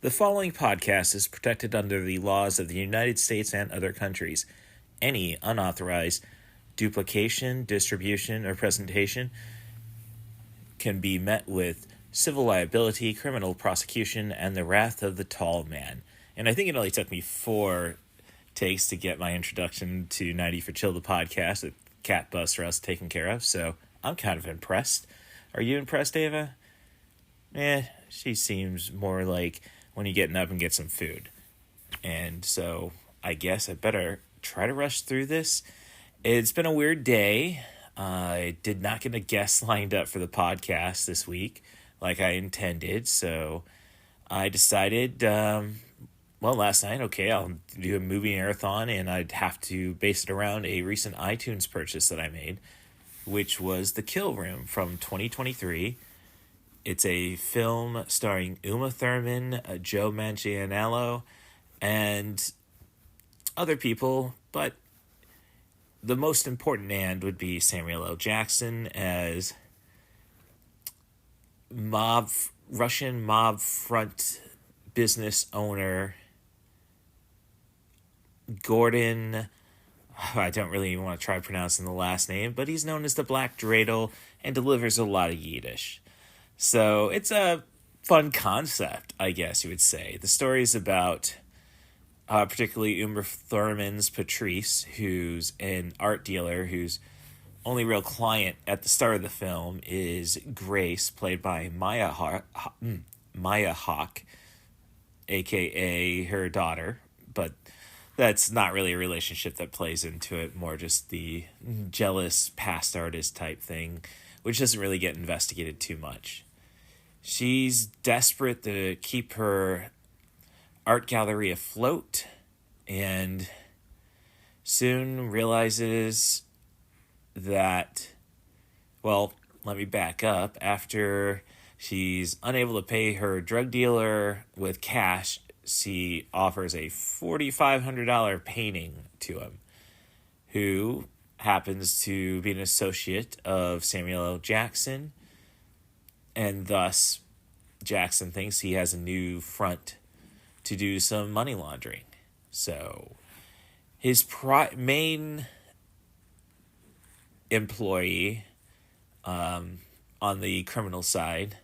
The following podcast is protected under the laws of the United States and other countries. Any unauthorized duplication, distribution, or presentation can be met with civil liability, criminal prosecution, and the wrath of the tall man. And I think it only took me 4 takes to get my introduction to 90 for Chill, the podcast with CatBusRuss taken care of, so I'm kind of impressed. Are you impressed, Ava? She seems more like when you're getting up and get some food. And so I guess I better try to rush through this. It's been a weird day. I did not get a guest lined up for the podcast this week like I intended. So I decided, last night, okay, I'll do a movie marathon, and I'd have to base it around a recent iTunes purchase that I made, which was The Kill Room from 2023. It's a film starring Uma Thurman, Joe Manganiello, and other people, but the most important and would be Samuel L. Jackson as Russian mob front business owner Gordon. I don't really even want to try pronouncing the last name, but he's known as the Black Dreidel and delivers a lot of Yiddish. So it's a fun concept, I guess you would say. The story is about particularly Uma Thurman's Patrice, who's an art dealer whose only real client at the start of the film is Grace, played by Maya Hawke, a.k.a. her daughter. But that's not really a relationship that plays into it, more just the jealous past artist type thing, which doesn't really get investigated too much. She's desperate to keep her art gallery afloat and soon realizes that, let me back up. After she's unable to pay her drug dealer with cash, she offers a $4,500 painting to him, who happens to be an associate of Samuel L. Jackson. And thus, Jackson thinks he has a new front to do some money laundering. So, his main employee on the criminal side,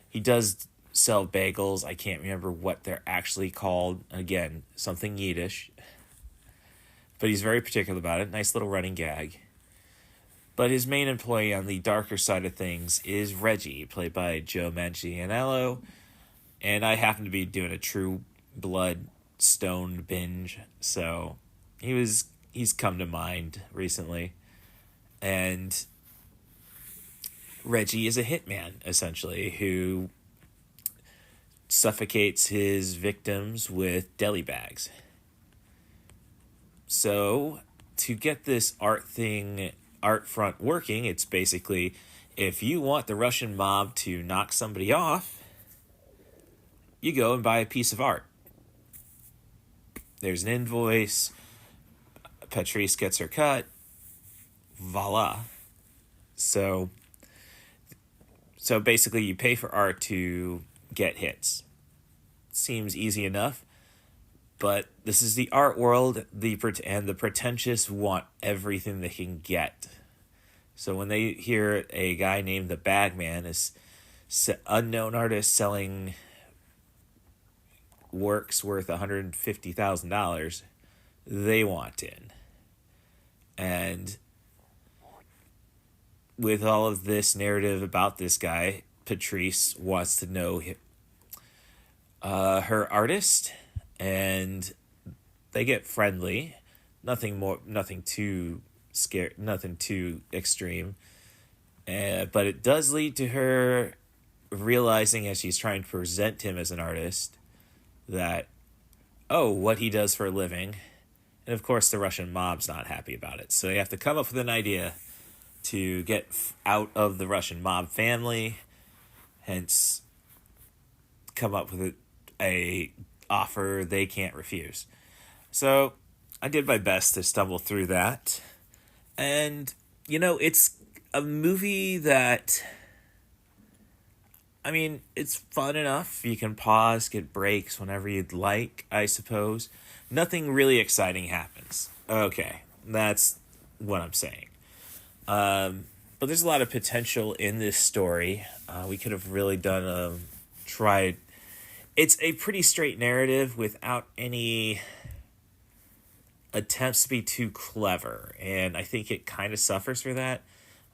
he does sell bagels. I can't remember what they're actually called. Again, something Yiddish. But he's very particular about it. Nice little running gag. But his main employee on the darker side of things is Reggie, played by Joe Manganiello. And I happen to be doing a True Blood Stone binge, so he's come to mind recently. And Reggie is a hitman, essentially, who suffocates his victims with deli bags. So, to get this art front working, it's basically, if you want the Russian mob to knock somebody off, you go and buy a piece of art. There's an invoice, Patrice gets her cut, voila. So basically you pay for art to get hits. Seems easy enough, but this is the art world, and the pretentious want everything they can get. So when they hear a guy named the Bagman, is unknown artist selling works worth $150,000, they want in. And with all of this narrative about this guy, Patrice wants to know her artist, and they get friendly. Nothing too extreme. But it does lead to her realizing, as she's trying to present him as an artist, that, what he does for a living. And of course the Russian mob's not happy about it. So they have to come up with an idea to get out of the Russian mob family, hence come up with a offer they can't refuse. So I did my best to stumble through that. And, it's a movie that I mean, it's fun enough. You can pause, get breaks whenever you'd like, I suppose. Nothing really exciting happens. Okay, that's what I'm saying. But there's a lot of potential in this story. We could have really tried. It's a pretty straight narrative without any attempts to be too clever, and I think it kind of suffers for that.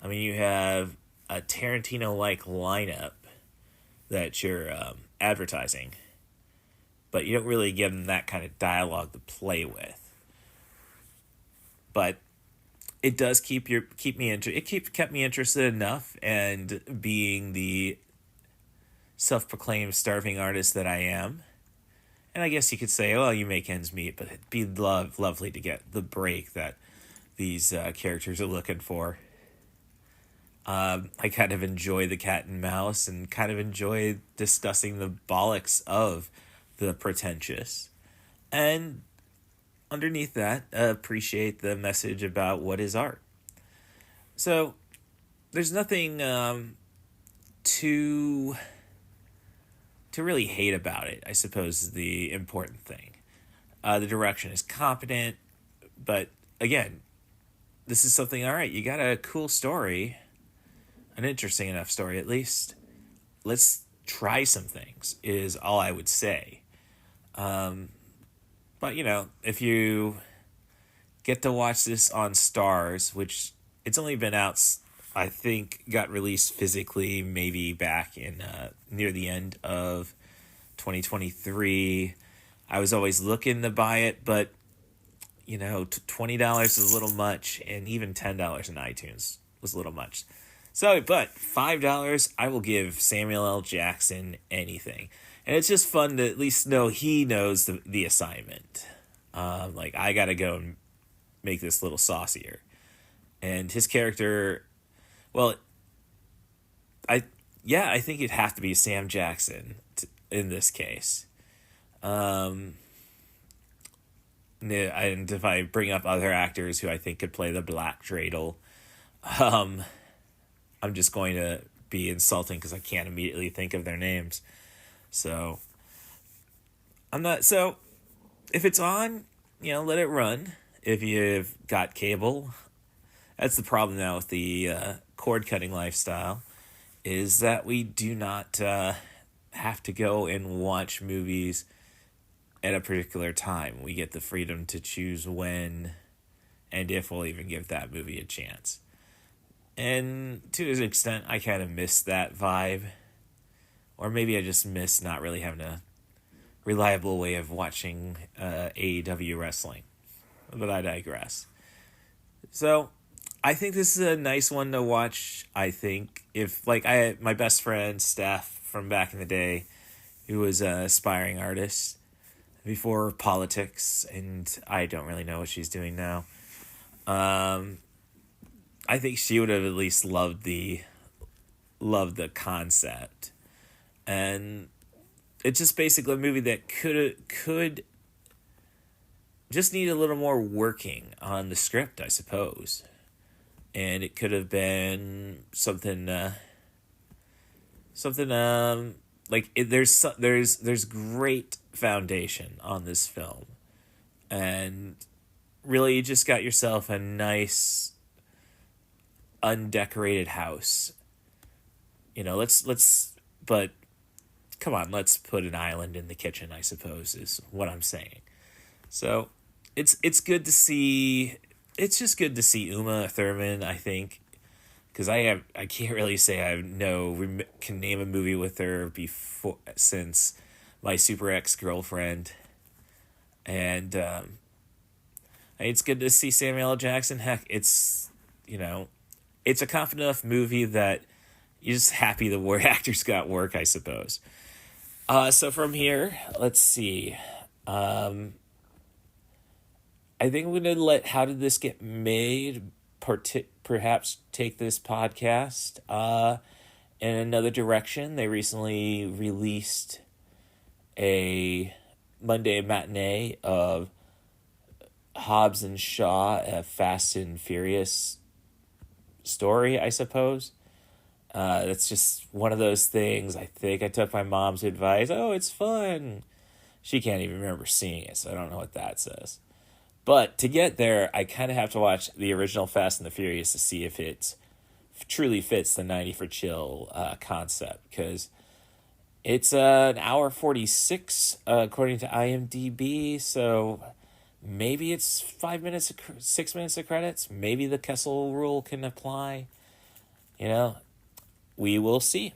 I mean, you have a Tarantino-like lineup that you're advertising, but you don't really give them that kind of dialogue to play with. But it does kept me interested enough, and being the self-proclaimed starving artist that I am, and I guess you could say, well, you make ends meet, but it'd be lovely to get the break that these characters are looking for. I kind of enjoy the cat and mouse, and kind of enjoy discussing the bollocks of the pretentious. And underneath that, appreciate the message about what is art. So there's nothing to really hate about it, I suppose, is the important thing. The direction is competent, but again, this is something, all right, you got a cool story, an interesting enough story at least. Let's try some things, is all I would say. But, if you get to watch this on Stars, which it's only been out, I think, got released physically maybe back in near the end of 2023. I was always looking to buy it, but, $20 is a little much, and even $10 in iTunes was a little much. So, but $5, I will give Samuel L. Jackson anything. And it's just fun to at least know he knows the assignment. I got to go and make this little saucier. And his character, well, I think it'd have to be Sam Jackson in this case. And if I bring up other actors who I think could play the Black Dreidel, I'm just going to be insulting because I can't immediately think of their names. So if it's on, let it run. If you've got cable, that's the problem now with the cord cutting lifestyle, is that we do not have to go and watch movies at a particular time. We get the freedom to choose when and if we'll even give that movie a chance. And to an extent, I kind of miss that vibe. Or maybe I just miss not really having a reliable way of watching AEW wrestling. But I digress. So, I think this is a nice one to watch. I think if, I had my best friend, Steph, from back in the day, who was an aspiring artist before politics, and I don't really know what she's doing now. I think she would have at least loved the concept. And it's just basically a movie that could just need a little more working on the script, I suppose. And it could have been something there's great foundation on this film. And really, you just got yourself a nice undecorated house. But come on, let's put an island in the kitchen, I suppose, is what I'm saying. So it's good to see. It's just good to see Uma Thurman, I think, because I can't really say can name a movie with her since My Super Ex-Girlfriend, and it's good to see Samuel L. Jackson. Heck, it's a confident enough movie that you're just happy the actors got work, I suppose. So from here, let's see. I think I'm going to let How Did This Get Made perhaps take this podcast in another direction. They recently released a Monday matinee of Hobbs and Shaw, a Fast and Furious story, I suppose. It's just one of those things. I think I took my mom's advice. Oh, it's fun. She can't even remember seeing it, so I don't know what that says. But to get there, I kind of have to watch the original Fast and the Furious to see if it truly fits the 90 for chill concept, because it's an hour 46 according to IMDb, so maybe it's 5 minutes, 6 minutes of credits. Maybe the Kessel rule can apply. You know, we will see.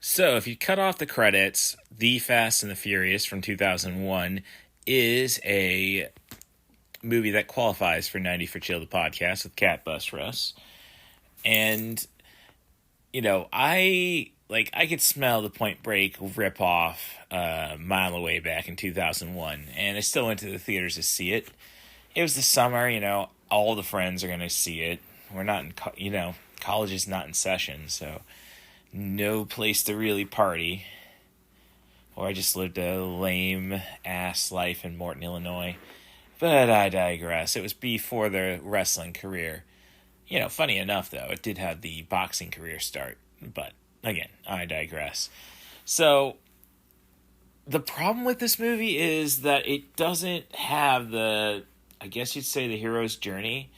So, if you cut off the credits, The Fast and the Furious from 2001 is a movie that qualifies for 90 for Chill, the podcast with CatBusRuss. And, I could smell the Point Break ripoff a mile away back in 2001, and I still went to the theaters to see it. It was the summer, all the friends are going to see it. We're not in, college is not in session, so no place to really party. Or I just lived a lame ass life in Morton, Illinois. But I digress. It was before the wrestling career. Funny enough, though, it did have the boxing career start. But, again, I digress. So, the problem with this movie is that it doesn't have the, I guess you'd say, the hero's journey.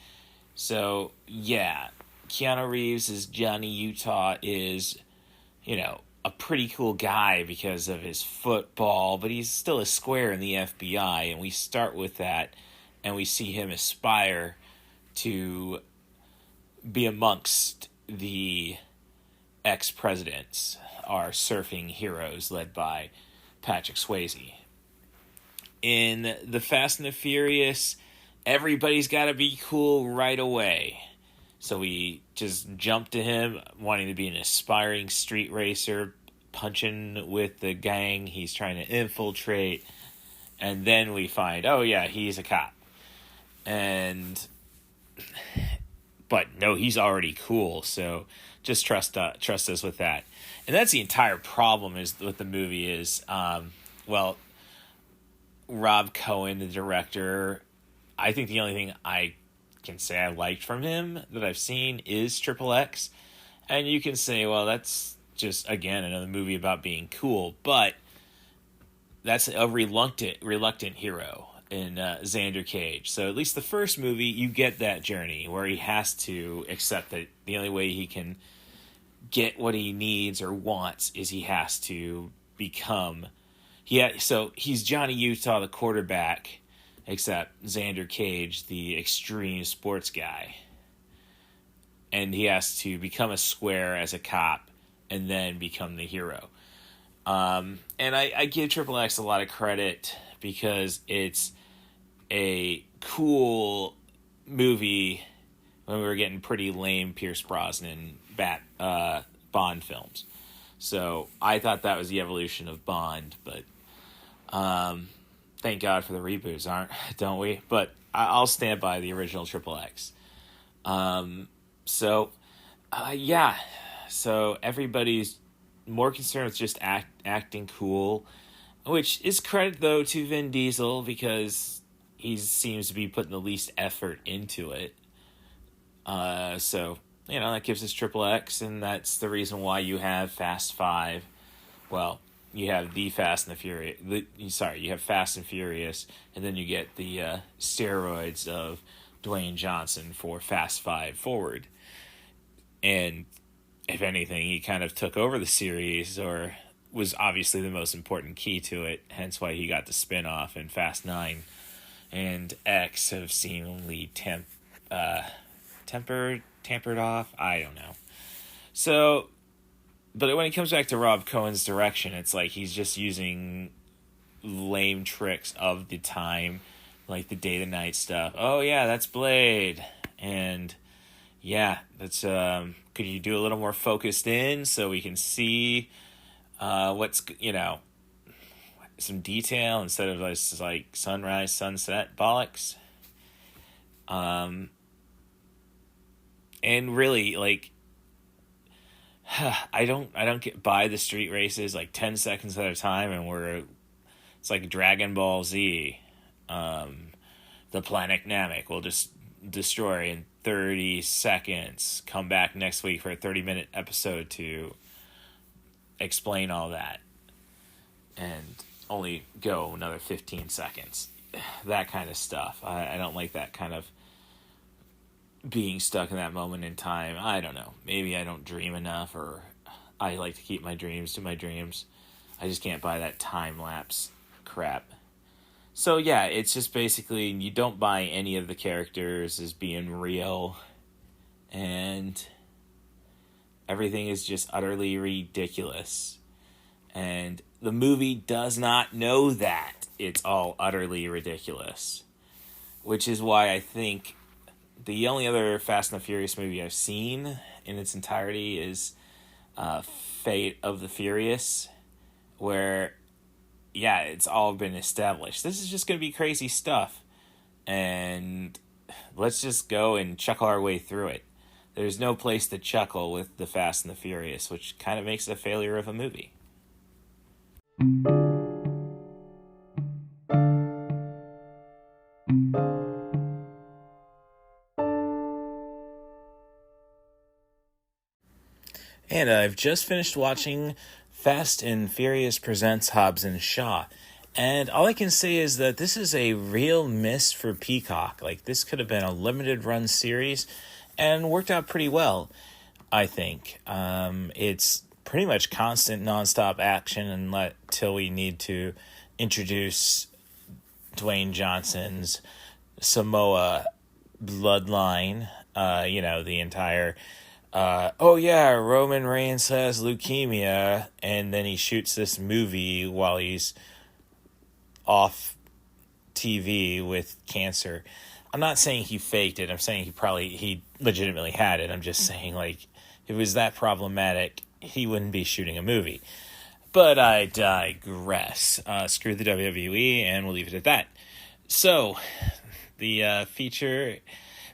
So, yeah, Keanu Reeves as Johnny Utah is, a pretty cool guy because of his football, but he's still a square in the FBI, and we start with that, and we see him aspire to be amongst the ex-presidents, our surfing heroes led by Patrick Swayze. In The Fast and the Furious, everybody's got to be cool right away. So we just jump to him wanting to be an aspiring street racer, punching with the gang he's trying to infiltrate. And then we find, oh yeah, he's a cop. But no, he's already cool, so just trust us with that. And that's the entire problem is with the movie is, Rob Cohen, the director, I think the only thing I can say I liked from him that I've seen is Triple X. And you can say, well, that's just, again, another movie about being cool, but that's a reluctant hero in Xander Cage. So at least the first movie, you get that journey where he has to accept that the only way he can get what he needs or wants is he has to become... So he's Johnny Utah, the quarterback, except Xander Cage, the extreme sports guy. And he has to become a square as a cop and then become the hero. And I give Triple X a lot of credit because it's a cool movie when we were getting pretty lame Pierce Brosnan Bond films. So I thought that was the evolution of Bond, but thank God for the reboots, don't we? But I'll stand by the original Triple X. So everybody's more concerned with just acting cool, which is credit, though, to Vin Diesel because he seems to be putting the least effort into it. That gives us Triple X, and that's the reason why you have Fast 5. Well, you have The Fast and the Furious. You have Fast and Furious, and then you get the steroids of Dwayne Johnson for Fast 5 Forward. And if anything, he kind of took over the series, or was obviously the most important key to it, hence why he got the spin-off, and Fast 9 and X have seemingly tempered off. I don't know. So, but when it comes back to Rob Cohen's direction, it's like he's just using lame tricks of the time, like the day to night stuff. Oh yeah, that's Blade. And yeah, that's could you do a little more focused in so we can see what's some detail instead of just like sunrise, sunset bollocks. And really, like, I don't get by the street races like 10 seconds at a time, and it's like Dragon Ball Z. the planet Namek will just destroy in 30 seconds. Come back next week for a 30-minute episode to explain all that. And only go another 15 seconds. That kind of stuff. I don't like that kind of being stuck in that moment in time. I don't know. Maybe I don't dream enough, or I like to keep my dreams to my dreams. I just can't buy that time-lapse crap. So yeah, it's just basically you don't buy any of the characters as being real, and everything is just utterly ridiculous. And the movie does not know that it's all utterly ridiculous, which is why I think the only other Fast and the Furious movie I've seen in its entirety is Fate of the Furious, where, yeah, it's all been established. This is just going to be crazy stuff, and let's just go and chuckle our way through it. There's no place to chuckle with the Fast and the Furious, which kind of makes it a failure of a movie. And I've just finished watching Fast and Furious Presents Hobbs and Shaw. And all I can say is that this is a real miss for Peacock. Like, this could have been a limited run series and worked out pretty well, I think. It's pretty much constant nonstop action until we need to introduce Dwayne Johnson's Samoa bloodline. The entire... Roman Reigns has leukemia, and then he shoots this movie while he's off TV with cancer. I'm not saying he faked it. I'm saying he legitimately had it. I'm just saying, like, if it was that problematic, he wouldn't be shooting a movie. But I digress. Screw the WWE, and we'll leave it at that. So, the feature,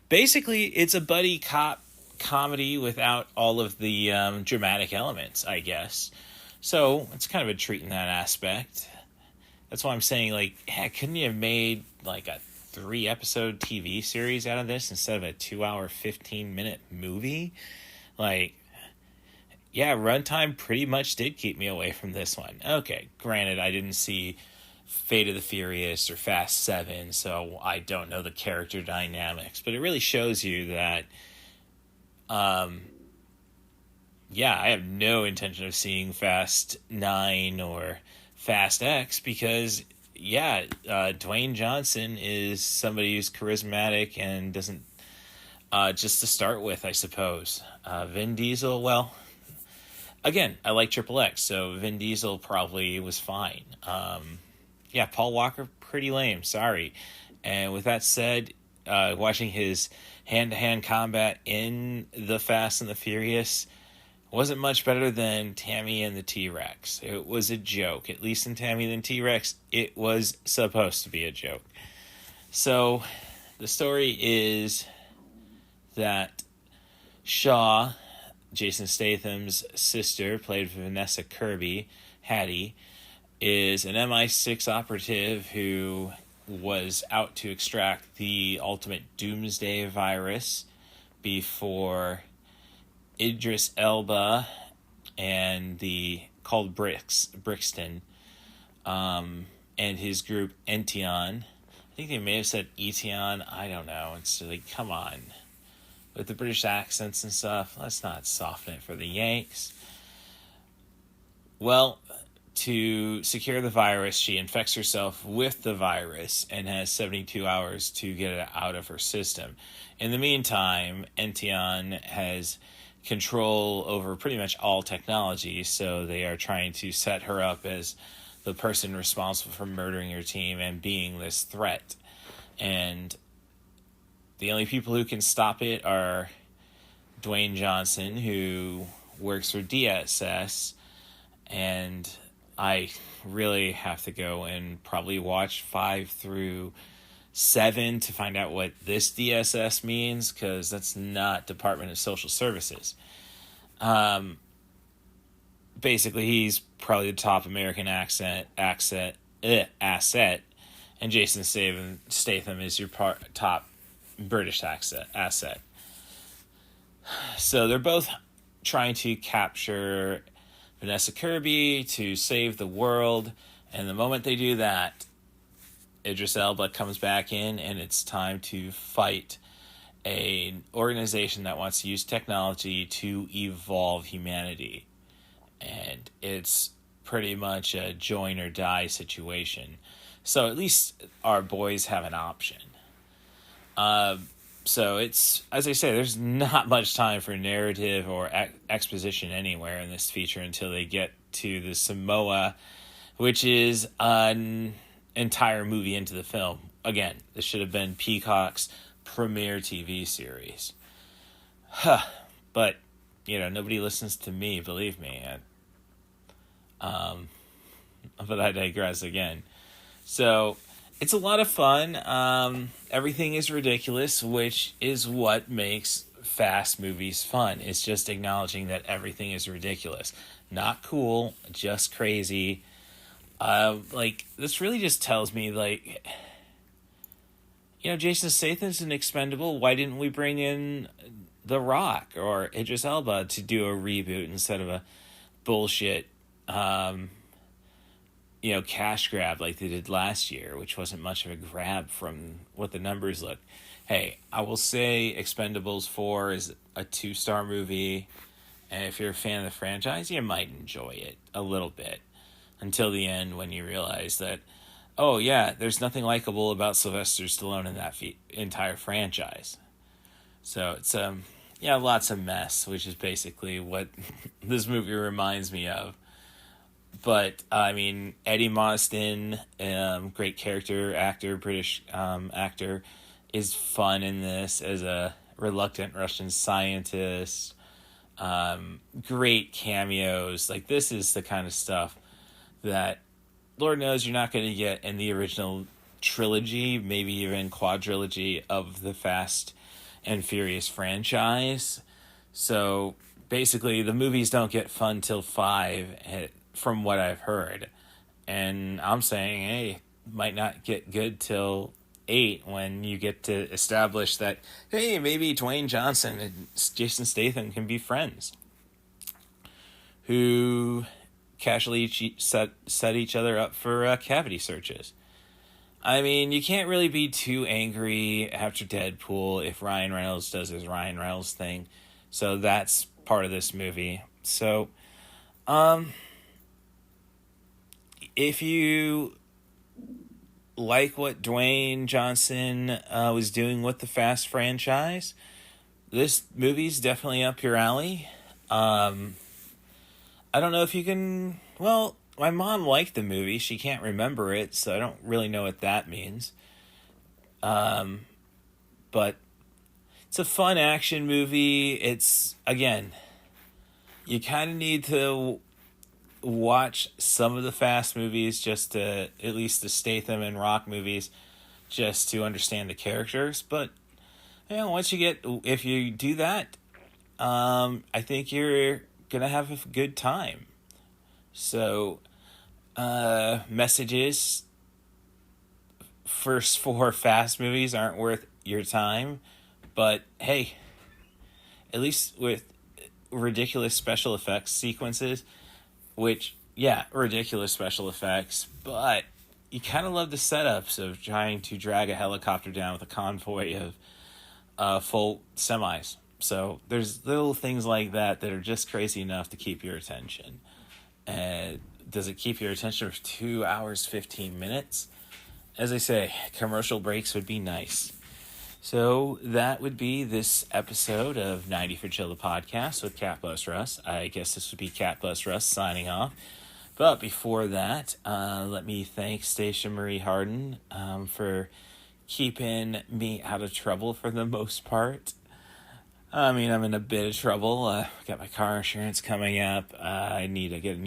basically, it's a buddy cop comedy without all of the dramatic elements, I guess. So it's kind of a treat in that aspect. That's why I'm saying, like, heck, couldn't you have made like a 3-episode TV series out of this instead of a 2-hour, 15-minute movie? Like, yeah, runtime pretty much did keep me away from this one. Okay, granted, I didn't see Fate of the Furious or Fast 7, so I don't know the character dynamics, but it really shows you that I have no intention of seeing Fast 9 or Fast X because, Dwayne Johnson is somebody who's charismatic and doesn't, just to start with, I suppose. Vin Diesel, well, again, I like Triple X, so Vin Diesel probably was fine. Paul Walker, pretty lame, sorry. And with that said, watching his hand-to-hand combat in the Fast and the Furious wasn't much better than Tammy and the T-Rex. It was a joke. At least in Tammy and the T-Rex, it was supposed to be a joke. So, the story is that Shaw, Jason Statham's sister, played by Vanessa Kirby, Hattie, is an MI6 operative who was out to extract the ultimate doomsday virus before Idris Elba and called Brixton, and his group Ention. I think they may have said Etion. I don't know. It's like, come on. With the British accents and stuff, let's not soften it for the Yanks. Well, to secure the virus, she infects herself with the virus and has 72 hours to get it out of her system. In the meantime, Ention has control over pretty much all technology, so they are trying to set her up as the person responsible for murdering her team and being this threat. And the only people who can stop it are Dwayne Johnson, who works for DSS, and I really have to go and probably watch 5 through 7 to find out what this DSS means, because that's not Department of Social Services. Basically, he's probably the top American asset, and Jason Statham is your top British asset. So they're both trying to capture Vanessa Kirby to save the world, and the moment they do that, Idris Elba comes back in, and it's time to fight an organization that wants to use technology to evolve humanity. And it's pretty much a join or die situation. So at least our boys have an option. So it's, as I say, there's not much time for narrative or exposition anywhere in this feature until they get to the Samoa, which is an entire movie into the film. Again, this should have been Peacock's premiere TV series. But, nobody listens to me, believe me. But I digress again. So it's a lot of fun. Everything is ridiculous, which is what makes fast movies fun. It's just acknowledging that everything is ridiculous. Not cool, just crazy. This really just tells me, Jason Statham's an expendable. Why didn't we bring in The Rock or Idris Elba to do a reboot instead of a bullshit cash grab like they did last year, which wasn't much of a grab from what the numbers look. Hey, I will say Expendables 4 is a 2-star movie, and if you're a fan of the franchise, you might enjoy it a little bit until the end when you realize that, oh yeah, there's nothing likable about Sylvester Stallone in that entire franchise. So it's lots of mess, which is basically what this movie reminds me of. But, Eddie Marsden, great character actor, British actor, is fun in this as a reluctant Russian scientist. Great cameos. This is the kind of stuff that, Lord knows, you're not going to get in the original trilogy, maybe even quadrilogy of the Fast and Furious franchise. So, basically, the movies don't get fun till 5, from what I've heard. And I'm saying, hey, might not get good till 8 when you get to establish that, hey, maybe Dwayne Johnson and Jason Statham can be friends who casually set each other up for cavity searches. You can't really be too angry after Deadpool if Ryan Reynolds does his Ryan Reynolds thing. So that's part of this movie. So, if you like what Dwayne Johnson was doing with the Fast franchise, this movie's definitely up your alley. I don't know if you can... Well, my mom liked the movie. She can't remember it, so I don't really know what that means. But it's a fun action movie. It's, again, you kind of need to watch some of the Fast movies, just to, at least the Statham and Rock movies, just to understand the characters. But once if you do that, I think you're gonna have a good time. So messages first 4 Fast movies aren't worth your time, but hey, at least with ridiculous special effects sequences, which, ridiculous special effects, but you kind of love the setups of trying to drag a helicopter down with a convoy of full semis. So there's little things like that are just crazy enough to keep your attention. And does it keep your attention for 2 hours, 15 minutes? As I say, commercial breaks would be nice. So that would be this episode of 90 for Chill, the podcast with CatBusRuss. I guess this would be CatBusRuss signing off. But before that, let me thank Stacia Marie Harden for keeping me out of trouble for the most part. I'm in a bit of trouble. Got my car insurance coming up. I need to get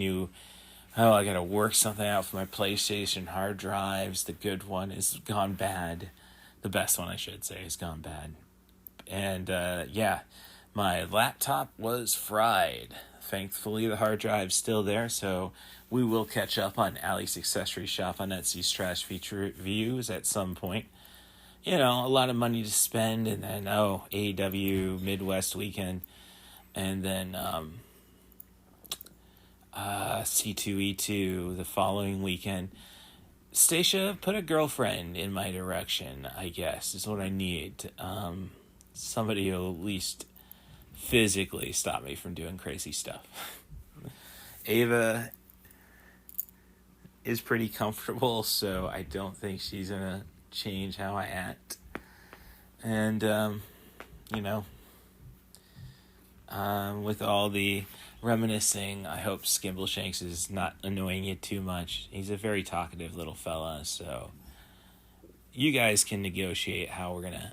I got to work something out for my PlayStation hard drives. The good one has gone bad. The best one, I should say, has gone bad. And, My laptop was fried. Thankfully, the hard drive's still there, so we will catch up on Ali's Accessory Shop on Etsy's Trash Feature Reviews at some point. You know, a lot of money to spend, and then, AEW Midwest weekend, and then C2E2 the following weekend. Stacia, put a girlfriend in my direction, I guess, is what I need. Somebody who'll at least physically stop me from doing crazy stuff. Ava is pretty comfortable, so I don't think she's going to change how I act. And, with all the reminiscing, I hope Skimbleshanks is not annoying you too much. He's a very talkative little fella, so you guys can negotiate how we're going to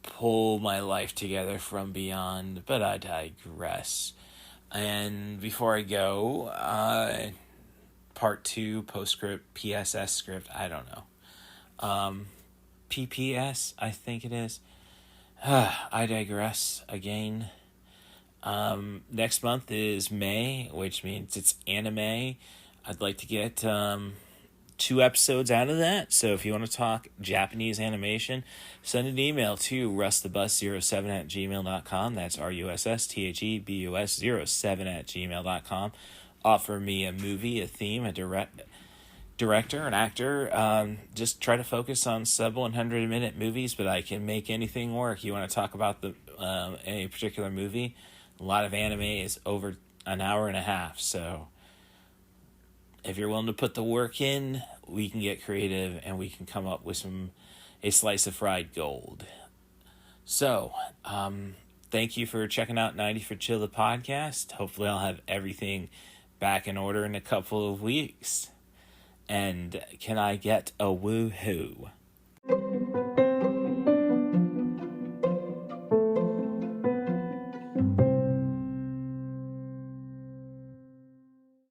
pull my life together from beyond, but I digress. And before I go, part 2, postscript, PSS script, I don't know. PPS, I think it is. I digress again. Next month is May, which means it's anime. I'd like to get 2 episodes out of that. So if you want to talk Japanese animation, send an email to russthebus07@gmail.com. That's RUSSTHEBUS07@gmail.com. Offer me a movie, a theme, a director, an actor. Just try to focus on sub 100-minute movies, but I can make anything work. You want to talk about any particular movie? A lot of anime is over an hour and a half, so if you're willing to put the work in, we can get creative and we can come up with a slice of fried gold. So, thank you for checking out 90 for Chill the podcast. Hopefully I'll have everything back in order in a couple of weeks. And can I get a woohoo?